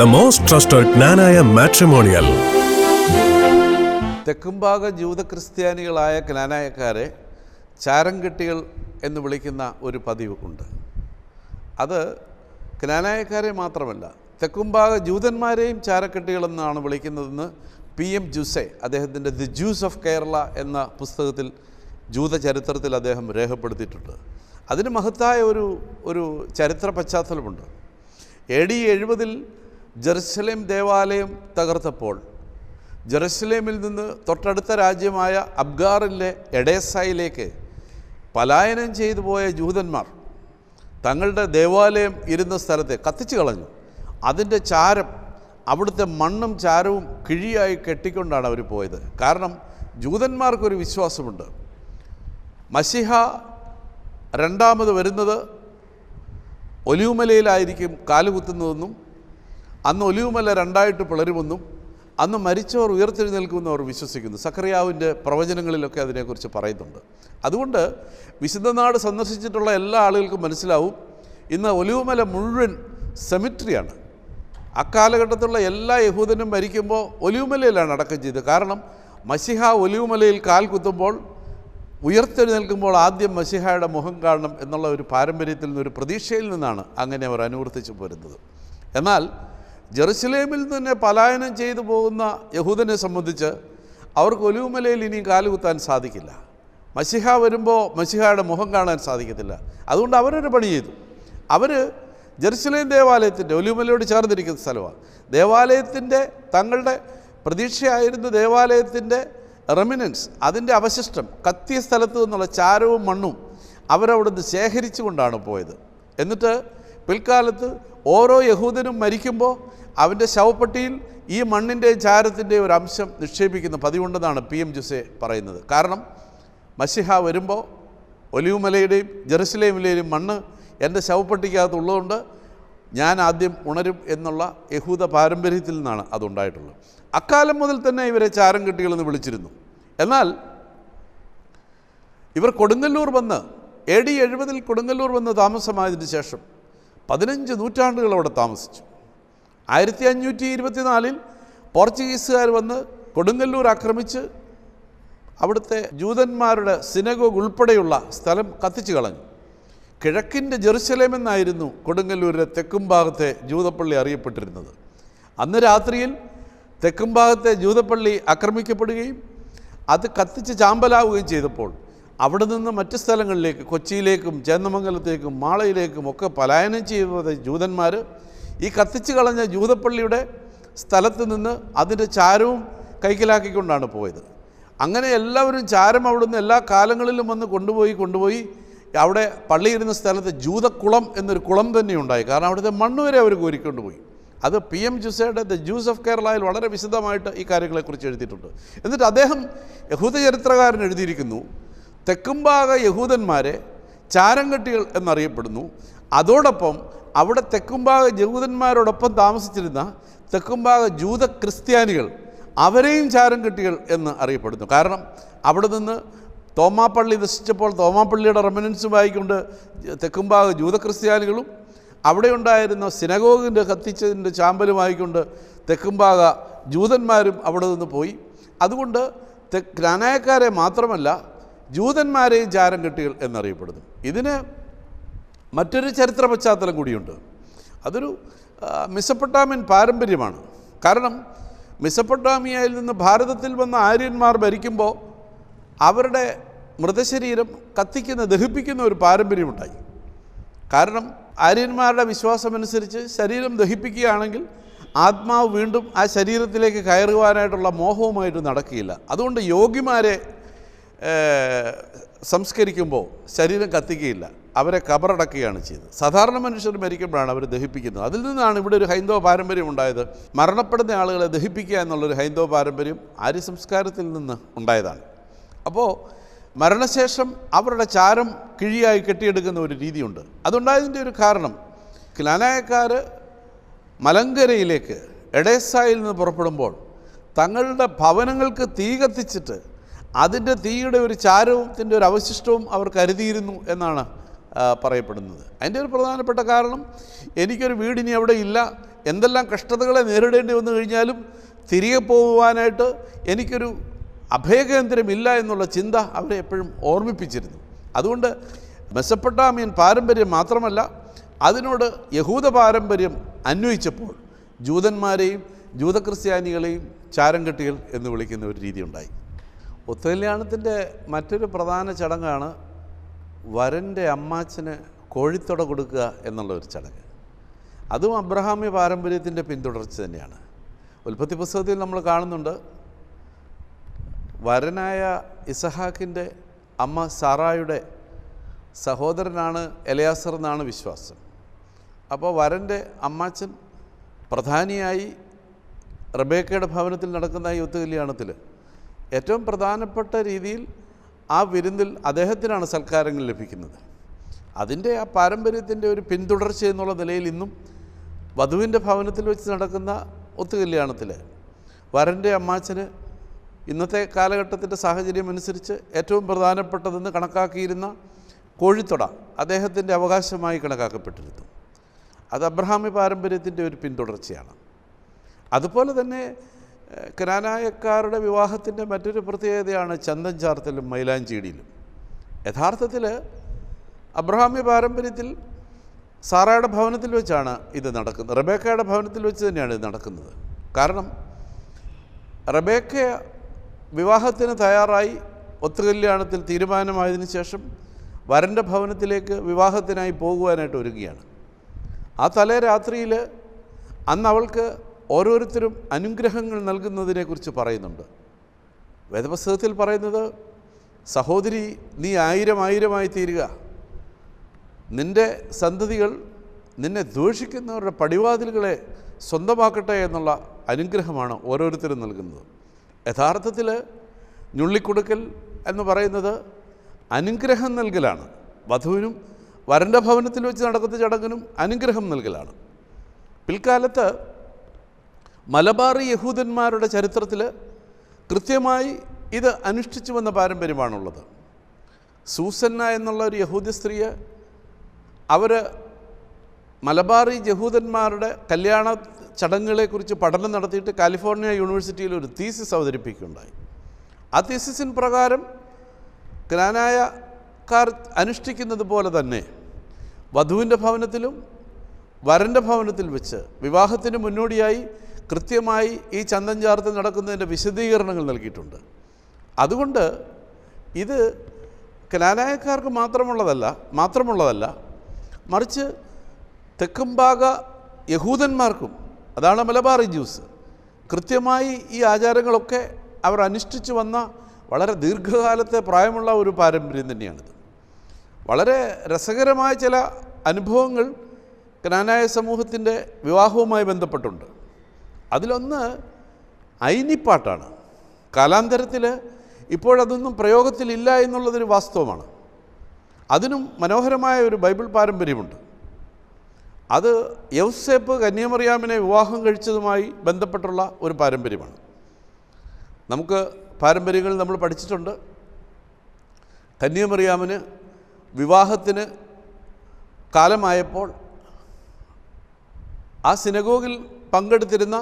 the most trusted Knanaya matrimonial. തെക്കുംഭാഗ ജൂത ക്രിസ്ത്യാനികളായ ക്നാനായക്കാരെ ചാരംകെട്ടികൾ എന്ന് വിളിക്കുന്ന ഒരു പതിവ് ഉണ്ട്. അത് ക്നാനായക്കാരെ മാത്രമല്ല, തെക്കുംഭാഗ ജൂതന്മാരെയും ചാരക്കെട്ടികളെന്നാണ് വിളിക്കുന്നതെന്ന് PM ജുസെ അദ്ദേഹത്തിൻ്റെ ദി ജ്യൂസ് ഓഫ് കേരള എന്ന പുസ്തകത്തിൽ ജൂത ചരിത്രത്തിൽ അദ്ദേഹം രേഖപ്പെടുത്തിയിട്ടുണ്ട്. അതിന് മഹത്തായ ഒരു ചരിത്ര പശ്ചാത്തലമുണ്ട്. AD 70 ജെറുസലേം ദേവാലയം തകർത്തപ്പോൾ ജെറുസലേമിൽ നിന്ന് തൊട്ടടുത്ത രാജ്യമായ അബ്ഗാറിലെ എഡേസായിലേക്ക് പലായനം ചെയ്തു പോയ ജൂതന്മാർ തങ്ങളുടെ ദേവാലയം ഇരുന്ന സ്ഥലത്തെ കത്തിച്ചു കളഞ്ഞു. അതിൻ്റെ ചാരം, അവിടുത്തെ മണ്ണും ചാരവും കിഴിയായി കെട്ടിക്കൊണ്ടാണ് അവർ പോയത്. കാരണം ജൂതന്മാർക്കൊരു വിശ്വാസമുണ്ട്, മശിഹ രണ്ടാമത് വരുന്നത് ഒലിവുമലയിലായിരിക്കും കാലുകുത്തുന്നതെന്നും അന്ന് ഒലിവുമല രണ്ടായിട്ട് പിളരുമെന്നും അന്ന് മരിച്ചവർ ഉയർത്തെഴുന്നേൽക്കുമെന്ന് അവർ വിശ്വസിക്കുന്നു. സക്കറിയാവിൻ്റെ പ്രവചനങ്ങളിലൊക്കെ അതിനെക്കുറിച്ച് പറയുന്നുണ്ട്. അതുകൊണ്ട് വിശുദ്ധനാട് സന്ദർശിച്ചിട്ടുള്ള എല്ലാ ആളുകൾക്കും മനസ്സിലാവും, ഇന്ന് ഒലിവുമല മുഴുവൻ സെമിട്രിയാണ്. അക്കാലഘട്ടത്തിലുള്ള എല്ലാ യഹൂദനും മരിക്കുമ്പോൾ ഒലിവുമലയിലാണ് അടക്കം ചെയ്തത്. കാരണം മശിഹ ഒലിവുമലയിൽ കാൽ കുത്തുമ്പോൾ ഉയർത്തെഴുന്നേൽക്കുമ്പോൾ ആദ്യം മശിഹയുടെ മുഖം കാണണം എന്നുള്ള ഒരു പാരമ്പര്യത്തിൽ നിന്നൊരു പ്രതീക്ഷയിൽ നിന്നാണ് അങ്ങനെ അവർ അനുവർത്തിച്ചു പോരുന്നത്. എന്നാൽ ജെറുസലേമിൽ നിന്ന് പലായനം ചെയ്തു പോകുന്ന യഹൂദനെ സംബന്ധിച്ച് അവർക്ക് ഒലിവുമലയിൽ ഇനി കാലുകുത്താൻ സാധിക്കില്ല. മശിഹ വരുമ്പോൾ മശിഹയുടെ മുഖം കാണാൻ സാധിക്കത്തില്ല. അതുകൊണ്ട് അവരൊരു പണി ചെയ്തു. അവർ ജെറുസലേം ദേവാലയത്തിൻ്റെ, ഒലിവുമലയോട് ചേർന്നിരിക്കുന്ന സ്ഥലമാണ്, ദേവാലയത്തിൻ്റെ തങ്ങളുടെ പ്രതീക്ഷയായിരുന്ന ദേവാലയത്തിൻ്റെ റെമിനൻസ്, അതിൻ്റെ അവശിഷ്ടം, കത്തിയ സ്ഥലത്ത് നിന്നുള്ള ചാരവും മണ്ണും അവരവിടുന്ന് ശേഖരിച്ചു കൊണ്ടാണ് പോയത്. എന്നിട്ട് പിൽക്കാലത്ത് ഓരോ യഹൂദനും മരിക്കുമ്പോൾ അവൻ്റെ ശവപ്പെട്ടിയിൽ ഈ മണ്ണിൻ്റെയും ചാരത്തിൻ്റെയും ഒരു അംശം നിക്ഷേപിക്കുന്ന പതിവുണ്ടെന്നാണ് PM ജുസെ പറയുന്നത്. കാരണം മശിഹ വരുമ്പോൾ ഒലിവുമലയുടെയും ജെറുസലേമിലെയും മണ്ണ് എൻ്റെ ശവപ്പെട്ടിക്കകത്തുള്ളതുകൊണ്ട് ഞാൻ ആദ്യം ഉണരും എന്നുള്ള യഹൂദ പാരമ്പര്യത്തിൽ നിന്നാണ് അതുണ്ടായിട്ടുള്ളത്. അക്കാലം മുതൽ തന്നെ ഇവരെ ചാരംകെട്ടികളെന്ന് വിളിച്ചിരുന്നു. എന്നാൽ ഇവർ കൊടുങ്ങല്ലൂർ വന്ന് AD 70 കൊടുങ്ങല്ലൂർ വന്ന് താമസമായതിന് ശേഷം 15 നൂറ്റാണ്ടുകൾ അവിടെ താമസിച്ചു. 1524 പോർച്ചുഗീസുകാർ വന്ന് കൊടുങ്ങല്ലൂർ ആക്രമിച്ച് അവിടുത്തെ ജൂതന്മാരുടെ സിനഗോഗ് ഉൾപ്പെടെയുള്ള സ്ഥലം കത്തിച്ചു കളഞ്ഞു. കിഴക്കിൻ്റെ ജെറുസലേം എന്നായിരുന്നു കൊടുങ്ങല്ലൂരിലെ തെക്കും ഭാഗത്തെ ജൂതപ്പള്ളി അറിയപ്പെട്ടിരുന്നത്. അന്ന് രാത്രിയിൽ തെക്കും ഭാഗത്തെ ജൂതപ്പള്ളി ആക്രമിക്കപ്പെടുകയും അത് കത്തിച്ച് ചാമ്പലാവുകയും ചെയ്തപ്പോൾ അവിടെ നിന്ന് മറ്റ് സ്ഥലങ്ങളിലേക്ക്, കൊച്ചിയിലേക്കും ചേന്നമംഗലത്തേക്കും മാളയിലേക്കും ഒക്കെ പലായനം ചെയ്ത ജൂതന്മാർ ഈ കത്തിച്ച് കളഞ്ഞ ജൂതപ്പള്ളിയുടെ സ്ഥലത്ത് നിന്ന് അതിൻ്റെ ചാരവും കൈക്കലാക്കിക്കൊണ്ടാണ് പോയത്. അങ്ങനെ എല്ലാവരും ചാരം അവിടുന്ന് എല്ലാ കാലങ്ങളിലും വന്ന് കൊണ്ടുപോയി അവിടെ പള്ളിയിരുന്ന സ്ഥലത്ത് ജൂതക്കുളം എന്നൊരു കുളം തന്നെ ഉണ്ടായി. കാരണം അവിടുത്തെ മണ്ണ് വരെ അവർ കോരിക്കൊണ്ടുപോയി. അത് PM ജുസയുടെ ദ ജ്യൂസ് ഓഫ് കേരളയിൽ വളരെ വിശദമായിട്ട് ഈ കാര്യങ്ങളെക്കുറിച്ച് എഴുതിയിട്ടുണ്ട്. എന്നിട്ട് അദ്ദേഹം യഹൂദ ചരിത്രകാരൻ എഴുതിയിരിക്കുന്നു, തെക്കുംഭാഗ യഹൂദന്മാരെ ചാരംകെട്ടികൾ എന്നറിയപ്പെടുന്നു. അതോടൊപ്പം അവിടെ തെക്കുംഭാഗ യഹൂദന്മാരോടൊപ്പം താമസിച്ചിരുന്ന തെക്കുംഭാഗ ജൂത ക്രിസ്ത്യാനികൾ, അവരെയും ചാരംകെട്ടികൾ എന്ന് അറിയപ്പെടുന്നു. കാരണം അവിടെ നിന്ന് തോമാപ്പള്ളി നശിച്ചപ്പോൾ തോമാപ്പള്ളിയുടെ റെമിനൻസുമായിക്കൊണ്ട് തെക്കുംഭാഗ ജൂത ക്രിസ്ത്യാനികളും അവിടെ ഉണ്ടായിരുന്ന സിനഗോഗിൻ്റെ കത്തിച്ചതിൻ്റെ ചാമ്പലുമായിക്കൊണ്ട് തെക്കുംഭാഗ ജൂതന്മാരും അവിടെ നിന്ന് പോയി. അതുകൊണ്ട് ക്നാനായക്കാരെ മാത്രമല്ല ജൂതന്മാരെയും ചാരംകെട്ടികൾ എന്നറിയപ്പെടുന്നു. ഇതിന് മറ്റൊരു ചരിത്ര പശ്ചാത്തലം കൂടിയുണ്ട്. അതൊരു മെസൊപ്പൊട്ടാമിയൻ പാരമ്പര്യമാണ്. കാരണം മെസൊപ്പൊട്ടാമിയയിൽ നിന്ന് ഭാരതത്തിൽ വന്ന ആര്യന്മാർ ഭരിക്കുമ്പോൾ അവരുടെ മൃതശരീരം ദഹിപ്പിക്കുന്ന ഒരു പാരമ്പര്യമുണ്ടായി. കാരണം ആര്യന്മാരുടെ വിശ്വാസമനുസരിച്ച് ശരീരം ദഹിപ്പിക്കുകയാണെങ്കിൽ ആത്മാവ് വീണ്ടും ആ ശരീരത്തിലേക്ക് കയറുവാനായിട്ടുള്ള മോഹവുമായിട്ട് നടക്കുകയില്ല. അതുകൊണ്ട് യോഗിമാരെ സംസ്കരിക്കുമ്പോൾ ശരീരം കത്തിക്കുകയില്ല, അവരെ കബറടക്കുകയാണ് ചെയ്തത്. സാധാരണ മനുഷ്യർ മരിക്കുമ്പോഴാണ് അവർ ദഹിപ്പിക്കുന്നത്. അതിൽ നിന്നാണ് ഇവിടെ ഒരു ഹൈന്ദവ പാരമ്പര്യം ഉണ്ടായത്. മരണപ്പെടുന്ന ആളുകളെ ദഹിപ്പിക്കുക എന്നുള്ളൊരു ഹൈന്ദവ പാരമ്പര്യം ആര്യ സംസ്കാരത്തിൽ നിന്ന് ഉണ്ടായതാണ്. അപ്പോൾ മരണശേഷം അവരുടെ ചാരം കിഴിയായി കെട്ടിയെടുക്കുന്ന ഒരു രീതിയുണ്ട്. അതുണ്ടായതിൻ്റെ ഒരു കാരണം, ക്നാനായക്കാർ മലങ്കരയിലേക്ക് എഡേസായിൽ നിന്ന് പുറപ്പെടുമ്പോൾ തങ്ങളുടെ ഭവനങ്ങൾക്ക് തീ കത്തിച്ചിട്ട് അതിൻ്റെ തീയുടെ ഒരു ചാരത്തിൻ്റെ ഒരു അവശിഷ്ടവും അവർ കരുതിയിരുന്നു എന്നാണ് പറയപ്പെടുന്നത്. അതിൻ്റെ ഒരു പ്രധാനപ്പെട്ട കാരണം, എനിക്കൊരു വീടിനി അവിടെ ഇല്ല, എന്തെല്ലാം കഷ്ടതകളെ നേരിടേണ്ടി വന്നു കഴിഞ്ഞാലും തിരികെ പോകുവാനായിട്ട് എനിക്കൊരു അഭയകേന്ദ്രമില്ല എന്നുള്ള ചിന്ത അവരെ എപ്പോഴും ഓർമ്മിപ്പിച്ചിരുന്നു. അതുകൊണ്ട് മെസപ്പൊട്ടാമിയൻ പാരമ്പര്യം മാത്രമല്ല, അതിനോട് യഹൂദ പാരമ്പര്യം അന്വയിച്ചപ്പോൾ ജൂതന്മാരെയും ജൂതക്രിസ്ത്യാനികളെയും ചാരംകെട്ടികൾ എന്ന് വിളിക്കുന്ന ഒരു രീതി ഉണ്ടായി. ഒത്തുകല്യാണത്തിൻ്റെ മറ്റൊരു പ്രധാന ചടങ്ങാണ് വരൻ്റെ അമ്മാച്ചന് കോഴിത്തൊട കൊടുക്കുക എന്നുള്ള ഒരു ചടങ്ങ്. അതും അബ്രഹാമ്യ പാരമ്പര്യത്തിൻ്റെ പിന്തുടർച്ച തന്നെയാണ്. ഉൽപ്പത്തി പുസ്തകത്തിൽ നമ്മൾ കാണുന്നുണ്ട്, വരനായ ഇസഹാക്കിൻ്റെ അമ്മ സാറായുടെ സഹോദരനാണ് എലയാസർ എന്നാണ് വിശ്വാസം. അപ്പോൾ വരൻ്റെ അമ്മാച്ചൻ പ്രധാനിയായി റബേക്കയുടെ ഭവനത്തിൽ നടക്കുന്ന ഈ ഒത്തുകല്യാണത്തിൽ ഏറ്റവും പ്രധാനപ്പെട്ട രീതിയിൽ ആ വിരുന്നിൽ അദ്ദേഹത്തിനാണ് സൽക്കാരങ്ങൾ ലഭിക്കുന്നത്. അതിൻ്റെ ആ പാരമ്പര്യത്തിൻ്റെ ഒരു പിന്തുടർച്ച എന്നുള്ള നിലയിൽ ഇന്നും വധുവിൻ്റെ ഭവനത്തിൽ വെച്ച് നടക്കുന്ന ഒത്തുകല്യാണത്തിൽ വരൻ്റെ അമ്മാച്ചന് ഇന്നത്തെ കാലഘട്ടത്തിൻ്റെ സാഹചര്യം അനുസരിച്ച് ഏറ്റവും പ്രധാനപ്പെട്ടതെന്ന് കണക്കാക്കിയിരുന്ന കോഴിത്തൊട അദ്ദേഹത്തിൻ്റെ അവകാശമായി കണക്കാക്കപ്പെട്ടിരുന്നു. അത് അബ്രഹാമി പാരമ്പര്യത്തിൻ്റെ ഒരു പിന്തുടർച്ചയാണ്. അതുപോലെ തന്നെ കനാനായക്കാരുടെ വിവാഹത്തിൻ്റെ മറ്റൊരു പ്രത്യേകതയാണ് ചന്ദൻ ചാർത്തലും മൈലാഞ്ചിയിടിയിലും. യഥാർത്ഥത്തിൽ അബ്രഹാമ്യ പാരമ്പര്യത്തിൽ സാറായുടെ ഭവനത്തിൽ വെച്ചാണ് ഇത് നടക്കുന്നത്, റബേക്കയുടെ ഭവനത്തിൽ വെച്ച് തന്നെയാണ് ഇത് നടക്കുന്നത്. കാരണം റബേക്ക വിവാഹത്തിന് തയ്യാറായി ഒത്തുകല്യാണത്തിൽ തീരുമാനമായതിനു ശേഷം വരൻ്റെ ഭവനത്തിലേക്ക് വിവാഹത്തിനായി പോകുവാനായിട്ട് ഒരുങ്ങുകയാണ്. ആ തലേ രാത്രിയിൽ അന്ന് അവൾക്ക് ഓരോരുത്തരും അനുഗ്രഹങ്ങൾ നൽകുന്നതിനെക്കുറിച്ച് പറയുന്നുണ്ട്. വേദപുസ്തകത്തിൽ പറയുന്നത്, സഹോദരി നീ 1000 തീരുക, നിൻ്റെ സന്തതികൾ നിന്നെ ദ്വേഷിക്കുന്നവരുടെ പടിവാതിലുകളെ സ്വന്തമാക്കട്ടെ എന്നുള്ള അനുഗ്രഹമാണ് ഓരോരുത്തരും നൽകുന്നത്. യഥാർത്ഥത്തിൽ ഞുള്ളിക്കൊടുക്കൽ എന്ന് പറയുന്നത് അനുഗ്രഹം നൽകലാണ്. വധുവിനും വരൻ്റെ ഭവനത്തിൽ വെച്ച് നടക്കുന്ന ചടങ്ങിനും അനുഗ്രഹം നൽകലാണ്. പിൽക്കാലത്ത് മലബാറി യഹൂദന്മാരുടെ ചരിത്രത്തിൽ കൃത്യമായി ഇത് അനുഷ്ഠിച്ചു വന്ന പാരമ്പര്യമാണുള്ളത്. സൂസന്ന എന്നുള്ള ഒരു യഹൂദ സ്ത്രീയെ അവർ മലബാറി യഹൂദന്മാരുടെ കല്യാണ ചടങ്ങുകളെക്കുറിച്ച് പഠനം നടത്തിയിട്ട് കാലിഫോർണിയ യൂണിവേഴ്സിറ്റിയിൽ ഒരു തീസിസ് അവതരിപ്പിക്കുകയുണ്ടായി. ആ തീസിസിന് പ്രകാരം കനാനായക്കാർ അനുഷ്ഠിക്കുന്നത് പോലെ തന്നെ വധുവിൻ്റെ ഭവനത്തിലും വരൻ്റെ ഭവനത്തിൽ വെച്ച് വിവാഹത്തിന് മുന്നോടിയായി കൃത്യമായി ഈ ചന്ദൻ ചാർത്ത് നടക്കുന്നതിൻ്റെ വിശദീകരണങ്ങൾ നൽകിയിട്ടുണ്ട്. അതുകൊണ്ട് ഇത് കനാനായക്കാർക്ക് മാത്രമുള്ളതല്ല, മറിച്ച് തെക്കുംഭാഗ യഹൂദന്മാർക്കും, അതാണ് മലബാറി ജ്യൂസ്, കൃത്യമായി ഈ ആചാരങ്ങളൊക്കെ അവർ അനുഷ്ഠിച്ചു വന്ന വളരെ ദീർഘകാലത്തെ പ്രായമുള്ള ഒരു പാരമ്പര്യം തന്നെയാണിത്. വളരെ രസകരമായ ചില അനുഭവങ്ങൾ കനാനായ സമൂഹത്തിൻ്റെ വിവാഹവുമായി ബന്ധപ്പെട്ടുണ്ട്. അതിലൊന്ന് ഐനിപ്പാട്ടാണ്. കാലാന്തരത്തിൽ ഇപ്പോഴതൊന്നും പ്രയോഗത്തിലില്ല എന്നുള്ളതൊരു വാസ്തവമാണ്. അതിനും മനോഹരമായ ഒരു ബൈബിൾ പാരമ്പര്യമുണ്ട്. അത് യൗസേപ്പ് കന്യാമറിയാമിനെ വിവാഹം കഴിച്ചതുമായി ബന്ധപ്പെട്ടുള്ള ഒരു പാരമ്പര്യമാണ്. നമുക്ക് പാരമ്പര്യങ്ങൾ നമ്മൾ പഠിച്ചിട്ടുണ്ട്. കന്യാമറിയാമിന് വിവാഹത്തിന് കാലമായപ്പോൾ ആ സിനഗോഗിൽ പങ്കെടുത്തിരുന്ന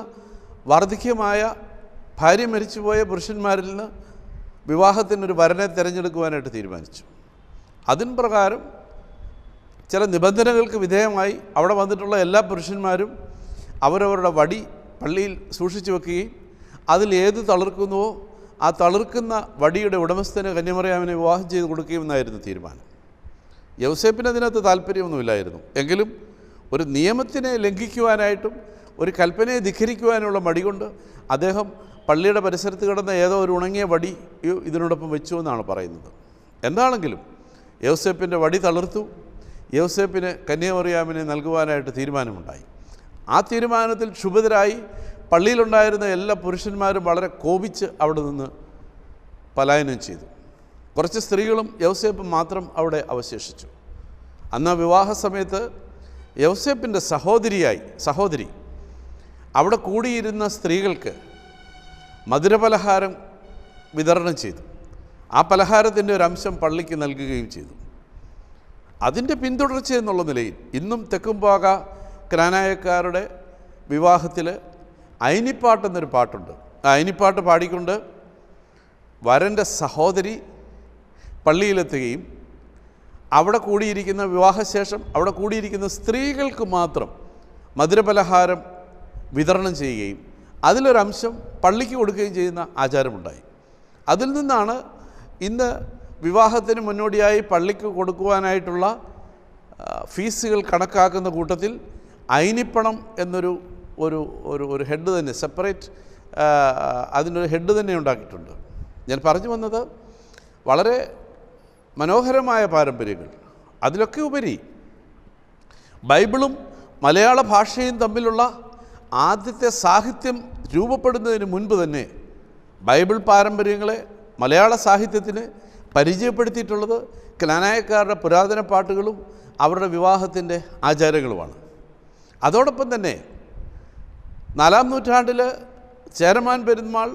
വാർദ്ധക്യമായ ഭാര്യ മരിച്ചുപോയ പുരുഷന്മാരിൽ നിന്ന് വിവാഹത്തിനൊരു വരനെ തിരഞ്ഞെടുക്കുവാനായിട്ട് തീരുമാനിച്ചു. അതിൻ പ്രകാരം ചില നിബന്ധനകൾക്ക് വിധേയമായി അവിടെ വന്നിട്ടുള്ള എല്ലാ പുരുഷന്മാരും അവരവരുടെ വടി പള്ളിയിൽ സൂക്ഷിച്ചു വെക്കുകയും അതിൽ ഏത് തളിർക്കുന്നുവോ ആ തളിർക്കുന്ന വടിയുടെ ഉടമസ്ഥന് കന്യാമറിയാമിനെ വിവാഹം ചെയ്ത് കൊടുക്കുകയെന്നായിരുന്നു തീരുമാനം. യൗസേപ്പിന് അതിനകത്ത് താല്പര്യമൊന്നുമില്ലായിരുന്നു. എങ്കിലും ഒരു നിയമത്തിനെ ലംഘിക്കുവാനായിട്ടും ഒരു കൽപ്പനയെ ധിഖരിക്കുവാനുള്ള മടി കൊണ്ട് അദ്ദേഹം പള്ളിയുടെ പരിസരത്ത് കിടന്ന ഏതോ ഒരു ഉണങ്ങിയ വടി ഇതിനോടൊപ്പം വെച്ചു എന്നാണ് പറയുന്നത്. എന്താണെങ്കിലും യൗസേപ്പിൻ്റെ വടി തളിർത്തു. യൗസേപ്പിന് കന്യാമറിയാമിനെ നൽകുവാനായിട്ട് തീരുമാനമുണ്ടായി. ആ തീരുമാനത്തിൽ ക്ഷുഭിതരായി പള്ളിയിലുണ്ടായിരുന്ന എല്ലാ പുരുഷന്മാരും വളരെ കോപിച്ച് അവിടെ നിന്ന് പലായനം ചെയ്തു. കുറച്ച് സ്ത്രീകളും യൗസേപ്പും മാത്രം അവിടെ അവശേഷിച്ചു. അന്ന് വിവാഹ സമയത്ത് യൗസേപ്പിൻ്റെ സഹോദരി അവിടെ കൂടിയിരുന്ന സ്ത്രീകൾക്ക് മധുരപലഹാരം വിതരണം ചെയ്തു. ആ പലഹാരത്തിൻ്റെ ഒരു അംശം പള്ളിക്ക് നൽകുകയും ചെയ്തു. അതിൻ്റെ പിന്തുടർച്ച എന്നുള്ള നിലയിൽ ഇന്നും തെക്കുംഭാഗ ക്നാനായക്കാരുടെ വിവാഹത്തിൽ അയിനിപ്പാട്ടെന്നൊരു പാട്ടുണ്ട്. ആ അയിനിപ്പാട്ട് പാടിക്കൊണ്ട് വരൻ്റെ സഹോദരി പള്ളിയിലെത്തുകയും അവിടെ കൂടിയിരിക്കുന്ന വിവാഹശേഷം അവിടെ കൂടിയിരിക്കുന്ന സ്ത്രീകൾക്ക് മാത്രം മധുരപലഹാരം വിതരണം ചെയ്യുകയും അതിലൊരംശം പള്ളിക്ക് കൊടുക്കുകയും ചെയ്യുന്ന ആചാരമുണ്ടായി. അതിൽ നിന്നാണ് ഇന്ന് വിവാഹത്തിന് മുന്നോടിയായി പള്ളിക്ക് കൊടുക്കുവാനായിട്ടുള്ള ഫീസുകൾ കണക്കാക്കുന്ന കൂട്ടത്തിൽ അയിനിപ്പണം എന്നൊരു ഒരു ഒരു ഒരു ഹെഡ് തന്നെ സെപ്പറേറ്റ് അതിനൊരു ഹെഡ് തന്നെ ഉണ്ടാക്കിയിട്ടുണ്ട്. ഞാൻ പറഞ്ഞു വന്നത് വളരെ മനോഹരമായ പാരമ്പര്യങ്ങൾ, അതിലൊക്കെ ഉപരി ബൈബിളും മലയാള ഭാഷയും തമ്മിലുള്ള ആദ്യത്തെ സാഹിത്യം രൂപപ്പെടുന്നതിന് മുൻപ് തന്നെ ബൈബിൾ പാരമ്പര്യങ്ങളെ മലയാള സാഹിത്യത്തിന് പരിചയപ്പെടുത്തിയിട്ടുള്ളത് ക്നാനായക്കാരുടെ പുരാതന പാട്ടുകളും അവരുടെ വിവാഹത്തിൻ്റെ ആചാരങ്ങളുമാണ്. അതോടൊപ്പം തന്നെ 4-ാം നൂറ്റാണ്ടിൽ ചേരമാൻ പെരുമാൾ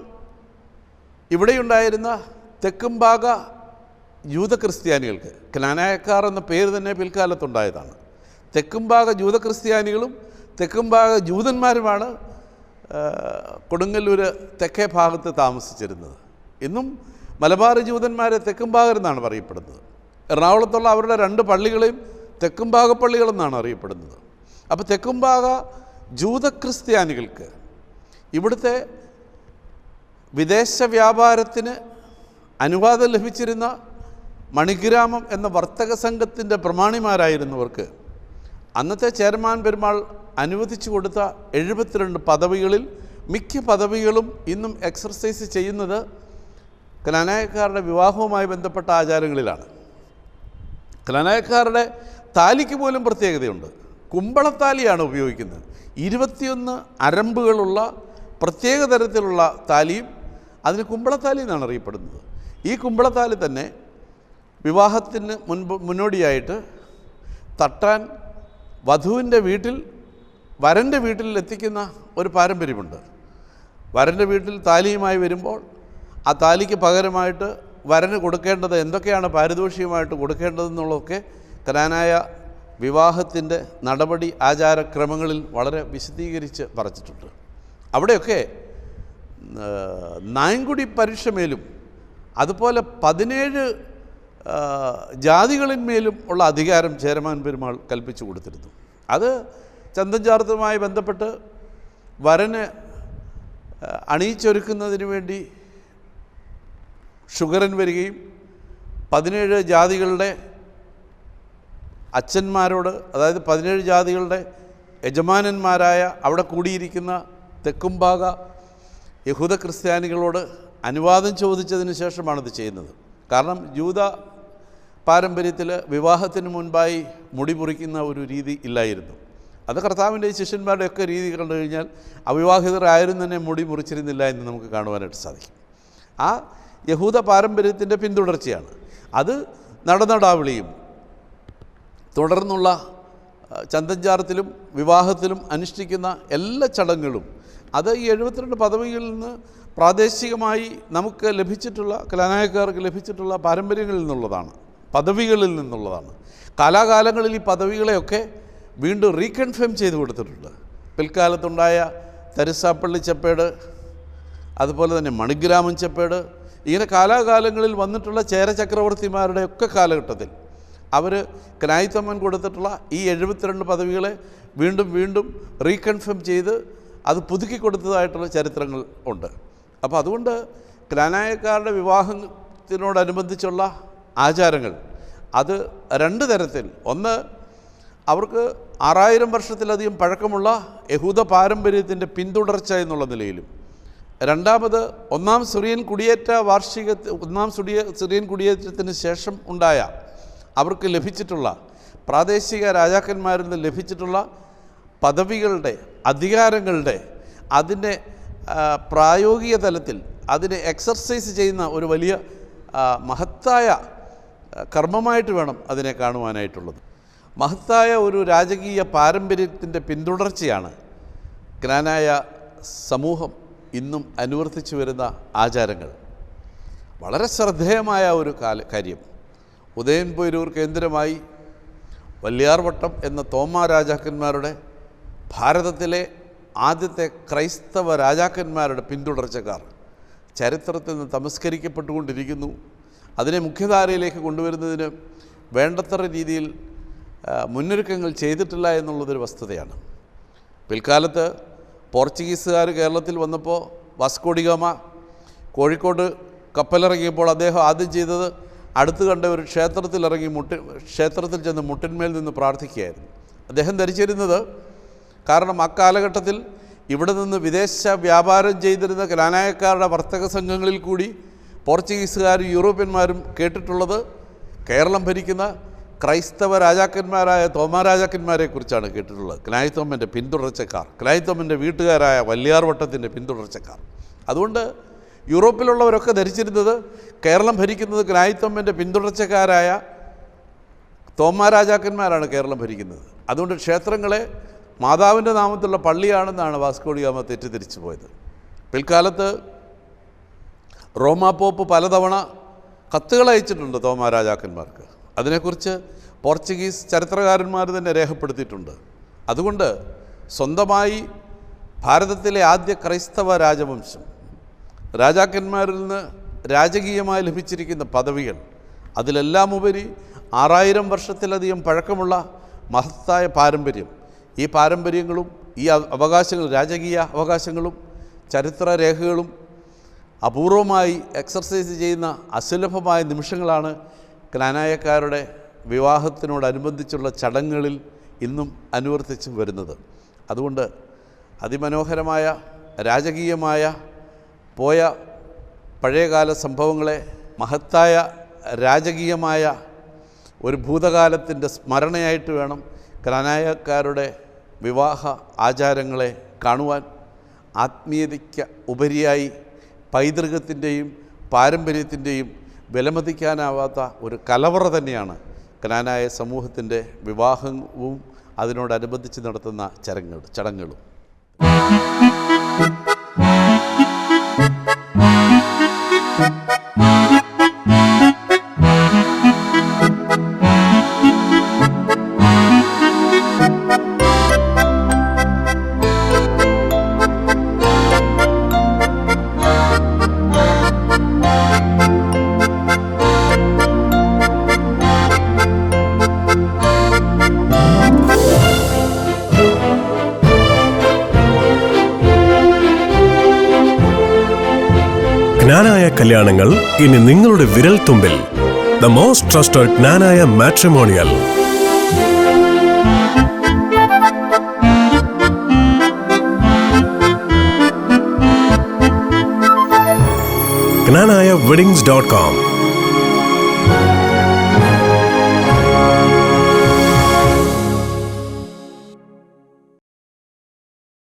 ഇവിടെയുണ്ടായിരുന്ന തെക്കുംഭാഗ ജൂത ക്രിസ്ത്യാനികൾക്ക്, ക്നാനായക്കാർ എന്ന പേര് തന്നെ പിൽക്കാലത്തുണ്ടായതാണ്, തെക്കുംഭാഗ ജൂത ക്രിസ്ത്യാനികളും തെക്കുംഭാഗ ജൂതന്മാരുമാണ് കൊടുങ്ങല്ലൂർ തെക്കേ ഭാഗത്ത് താമസിച്ചിരുന്നത്. ഇന്നും മലബാർ ജൂതന്മാരെ തെക്കുംഭാഗരെന്നാണ് പറയപ്പെടുന്നത്. എറണാകുളത്തുള്ള അവരുടെ 2 പള്ളികളെയും തെക്കുംഭാഗ പള്ളികളെന്നാണ് അറിയപ്പെടുന്നത്. അപ്പോൾ തെക്കുംഭാഗ ജൂത ക്രിസ്ത്യാനികൾക്ക് ഇവിടുത്തെ വിദേശ വ്യാപാരത്തിന് അനുവാദം ലഭിച്ചിരുന്ന മണിഗ്രാമം എന്ന വർത്തക സംഘത്തിൻ്റെ പ്രമാണിമാരായിരുന്നവർക്ക് അന്നത്തെ ചേരമാൻ പെരുമാൾ അനുവദിച്ചു കൊടുത്ത 72 പദവികളിൽ മിക്ക പദവികളും ഇന്നും എക്സർസൈസ് ചെയ്യുന്നത് ക്നാനായക്കാരുടെ വിവാഹവുമായി ബന്ധപ്പെട്ട ആചാരങ്ങളിലാണ്. ക്നാനായക്കാരുടെ താലിക്ക് പോലും പ്രത്യേകതയുണ്ട്. കുമ്പളത്താലിയാണ് ഉപയോഗിക്കുന്നത്. 21 അരമ്പുകളുള്ള പ്രത്യേക തരത്തിലുള്ള താലിയും അതിന് കുമ്പളത്താലി എന്നാണ് അറിയപ്പെടുന്നത്. ഈ കുമ്പളത്താലി തന്നെ വിവാഹത്തിന് മുന്നോടിയായിട്ട് തട്ടാൻ വധുവിൻ്റെ വീട്ടിൽ വരൻ്റെ വീട്ടിൽ എത്തിക്കുന്ന ഒരു പാരമ്പര്യമുണ്ട്. വരൻ്റെ വീട്ടിൽ താലിയുമായി വരുമ്പോൾ ആ താലിക്ക് പകരമായിട്ട് വരന് കൊടുക്കേണ്ടത് എന്തൊക്കെയാണ് പാരിതോഷികമായിട്ട് കൊടുക്കേണ്ടതെന്നുള്ളതൊക്കെ ക്നാനായ വിവാഹത്തിൻ്റെ നടപടി ആചാരക്രമങ്ങളിൽ വളരെ വിശദീകരിച്ച് പറഞ്ഞിട്ടുണ്ട്. അവിടെയൊക്കെ നായൻകുടി പരീക്ഷമേലും അതുപോലെ 17 ജാതികളിന്മേലും ഉള്ള അധികാരം ചേരമാൻ പെരുമാൾ കൽപ്പിച്ചു കൊടുത്തിരുന്നു. അത് ചന്തം ചാർത്തുമായി ബന്ധപ്പെട്ട് വരന് അണിയിച്ചൊരുക്കുന്നതിന് വേണ്ടി ഷുഗറൻ വരികയും 17 ജാതികളുടെ അച്ഛന്മാരോട്, അതായത് 17 ജാതികളുടെ യജമാനന്മാരായ അവിടെ കൂടിയിരിക്കുന്ന തെക്കുംഭാഗ യഹൂദ ക്രിസ്ത്യാനികളോട് അനുവാദം ചോദിച്ചതിന് ശേഷമാണിത് ചെയ്യുന്നത്. കാരണം ജൂത പാരമ്പര്യത്തിൽ വിവാഹത്തിന് മുൻപായി മുടി മുറിക്കുന്ന ഒരു രീതി ഇല്ലായിരുന്നു. അത് കർത്താവിൻ്റെ ശിഷ്യന്മാരുടെയൊക്കെ രീതി കണ്ടു കഴിഞ്ഞാൽ അവിവാഹിതരായാലും തന്നെ മുടി മുറിച്ചിരുന്നില്ല എന്ന് നമുക്ക് കാണുവാനായിട്ട് സാധിക്കും. ആ യഹൂദ പാരമ്പര്യത്തിൻ്റെ പിന്തുടർച്ചയാണ് അത്. നടനടാവിളിയും തുടർന്നുള്ള ചന്തഞ്ചാർത്തിലും വിവാഹത്തിലും അനുഷ്ഠിക്കുന്ന എല്ലാ ചടങ്ങുകളും അത് ഈ 72 പദവികളിൽ നിന്ന് പ്രാദേശികമായി നമുക്ക് ലഭിച്ചിട്ടുള്ള ക്നാനായക്കാർക്ക് ലഭിച്ചിട്ടുള്ള പാരമ്പര്യങ്ങളിൽ നിന്നുള്ളതാണ്, പദവികളിൽ നിന്നുള്ളതാണ്. കാലാകാലങ്ങളിൽ ഈ പദവികളെയൊക്കെ വീണ്ടും റീകൺഫേം ചെയ്ത് കൊടുത്തിട്ടുണ്ട്. പിൽക്കാലത്തുണ്ടായ തരിസാപ്പള്ളി ചെപ്പേട്, അതുപോലെ തന്നെ മണിഗ്രാമം ചെപ്പേട്, ഇങ്ങനെ കാലാകാലങ്ങളിൽ വന്നിട്ടുള്ള ചേര ചക്രവർത്തിമാരുടെയൊക്കെ കാലഘട്ടത്തിൽ അവർ ക്നായിത്തമ്മൻ കൊടുത്തിട്ടുള്ള ഈ 72 പദവികളെ വീണ്ടും വീണ്ടും റീകൺഫേം ചെയ്ത് അത് പുതുക്കി കൊടുത്തതായിട്ടുള്ള ചരിത്രങ്ങൾ ഉണ്ട്. അപ്പോൾ അതുകൊണ്ട് ക്നാനായക്കാരുടെ വിവാഹത്തിനോടനുബന്ധിച്ചുള്ള ആചാരങ്ങൾ അത് 2 തരത്തിൽ. ഒന്ന്, അവർക്ക് 6000 വർഷത്തിലധികം പഴക്കമുള്ള യഹൂദ പാരമ്പര്യത്തിൻ്റെ പിന്തുടർച്ച എന്നുള്ള നിലയിലും, രണ്ടാമത് ഒന്നാം സിറിയൻ കുടിയേറ്റത്തിന് ശേഷം ഉണ്ടായ അവർക്ക് ലഭിച്ചിട്ടുള്ള പ്രാദേശിക രാജാക്കന്മാരിൽ നിന്ന് ലഭിച്ചിട്ടുള്ള പദവികളുടെ, അധികാരങ്ങളുടെ, അതിനെ പ്രായോഗിക തലത്തിൽ അതിനെ എക്സർസൈസ് ചെയ്യുന്ന ഒരു വലിയ മഹത്തായ കർമ്മമായിട്ട് വേണം അതിനെ കാണുവാനായിട്ടുള്ളത്. മഹത്തായ ഒരു രാജകീയ പാരമ്പര്യത്തിൻ്റെ പിന്തുടർച്ചയാണ് ക്നാനായ സമൂഹം ഇന്നും അനുവർത്തിച്ചു വരുന്ന ആചാരങ്ങൾ. വളരെ ശ്രദ്ധേയമായ ഒരു കാര്യം. ഉദയൻ പൊയ്രൂർ കേന്ദ്രമായി വല്യാർവട്ടം എന്ന തോമാ രാജാക്കന്മാരുടെ ഭാരതത്തിലെ ആദ്യത്തെ ക്രൈസ്തവ രാജാക്കന്മാരുടെ പിന്തുടർച്ചക്കാർ ചരിത്രത്തിൽ നിന്ന് തമസ്കരിക്കപ്പെട്ടുകൊണ്ടിരിക്കുന്നു. അതിനെ മുഖ്യധാരയിലേക്ക് കൊണ്ടുവരുന്നതിന് വേണ്ടത്ര രീതിയിൽ മുന്നൊരുക്കങ്ങൾ ചെയ്തിട്ടില്ല എന്നുള്ളതൊരു വസ്തുതയാണ്. പിൽക്കാലത്ത് പോർച്ചുഗീസുകാർ കേരളത്തിൽ വന്നപ്പോൾ വാസ്കോ ഡി ഗാമ കോഴിക്കോട് കപ്പലിറങ്ങിയപ്പോൾ അദ്ദേഹം ആദ്യം ചെയ്തത് അടുത്ത് കണ്ട ഒരു ക്ഷേത്രത്തിൽ ചെന്ന് മുട്ടിന്മേൽ നിന്ന് പ്രാർത്ഥിക്കുകയായിരുന്നു. അദ്ദേഹം ധരിച്ചിരുന്നത്, കാരണം അക്കാലഘട്ടത്തിൽ ഇവിടെ നിന്ന് വിദേശ വ്യാപാരം ചെയ്തിരുന്ന ജ്ഞാനായക്കാരുടെ വർത്തക സംഘങ്ങളിൽ കൂടി പോർച്ചുഗീസുകാരും യൂറോപ്യന്മാരും കേട്ടിട്ടുള്ളത് കേരളം ഭരിക്കുന്ന ക്രൈസ്തവ രാജാക്കന്മാരായ തോമാ രാജാക്കന്മാരെക്കുറിച്ചാണ് കേട്ടിട്ടുള്ളത്. ക്നായിത്തോമൻ്റെ പിന്തുടർച്ചക്കാർ, ക്നായിത്തോമൻ്റെ വീട്ടുകാരായ വല്യാർവട്ടത്തിൻ്റെ പിന്തുടർച്ചക്കാർ. അതുകൊണ്ട് യൂറോപ്പിലുള്ളവരൊക്കെ ധരിച്ചിരുന്നത് കേരളം ഭരിക്കുന്നത് ക്നായിത്തോമൻ്റെ പിന്തുടർച്ചക്കാരായ തോമാ രാജാക്കന്മാരാണ് കേരളം ഭരിക്കുന്നത്. അതുകൊണ്ട് ക്ഷേത്രങ്ങളെ മാതാവിൻ്റെ നാമത്തിലുള്ള പള്ളിയാണെന്നാണ് വാസ്കോ ഡി ഗാമ തെറ്റിദ്ധരിച്ചു പോയത്. പിൽക്കാലത്ത് റോമാ പോപ്പ് പലതവണ കത്തുകൾ അയച്ചിട്ടുണ്ട് തോമാ രാജാക്കന്മാർക്ക്. അതിനെക്കുറിച്ച് പോർച്ചുഗീസ് ചരിത്രകാരന്മാർ തന്നെ രേഖപ്പെടുത്തിയിട്ടുണ്ട്. അതുകൊണ്ട് സ്വന്തമായി ഭാരതത്തിലെ ആദ്യ ക്രൈസ്തവ രാജവംശം, രാജാക്കന്മാരിൽ നിന്ന് രാജകീയമായി ലഭിച്ചിരിക്കുന്ന പദവികൾ, അതിലെല്ലാം ഉപരി 6000 വർഷത്തിലധികം പഴക്കമുള്ള മഹത്തായ പാരമ്പര്യം, ഈ പാരമ്പര്യങ്ങളും ഈ അവകാശങ്ങളും, രാജകീയ അവകാശങ്ങളും ചരിത്രരേഖകളും അപൂർവമായി എക്സർസൈസ് ചെയ്യുന്ന അസുലഭമായ നിമിഷങ്ങളാണ് ക്നാനായക്കാരുടെ വിവാഹത്തിനോടനുബന്ധിച്ചുള്ള ചടങ്ങുകളിൽ ഇന്നും അനുവർത്തിച്ചു വരുന്നത്. അതുകൊണ്ട് അതിമനോഹരമായ രാജകീയമായ പോയ പഴയകാല സംഭവങ്ങളെ മഹത്തായ രാജകീയമായ ഒരു ഭൂതകാലത്തിൻ്റെ സ്മരണയായിട്ട് വേണം ക്നാനായക്കാരുടെ വിവാഹ ആചാരങ്ങളെ കാണുവാൻ. ആത്മീയതയ്ക്ക് ഉപരിയായി പൈതൃകത്തിൻ്റെയും പാരമ്പര്യത്തിൻ്റെയും വിലമതിക്കാനാവാത്ത ഒരു കലവറ തന്നെയാണ് ക്നാനായ സമൂഹത്തിൻ്റെ വിവാഹവും അതിനോടനുബന്ധിച്ച് നടത്തുന്ന ചടങ്ങുകളും. ജ്ഞാനായ കല്യാണങ്ങൾ ഇനി നിങ്ങളുടെ വിരൽ തുമ്പിൽ. The most trusted Knanaya matrimonial. Knanaya weddings.com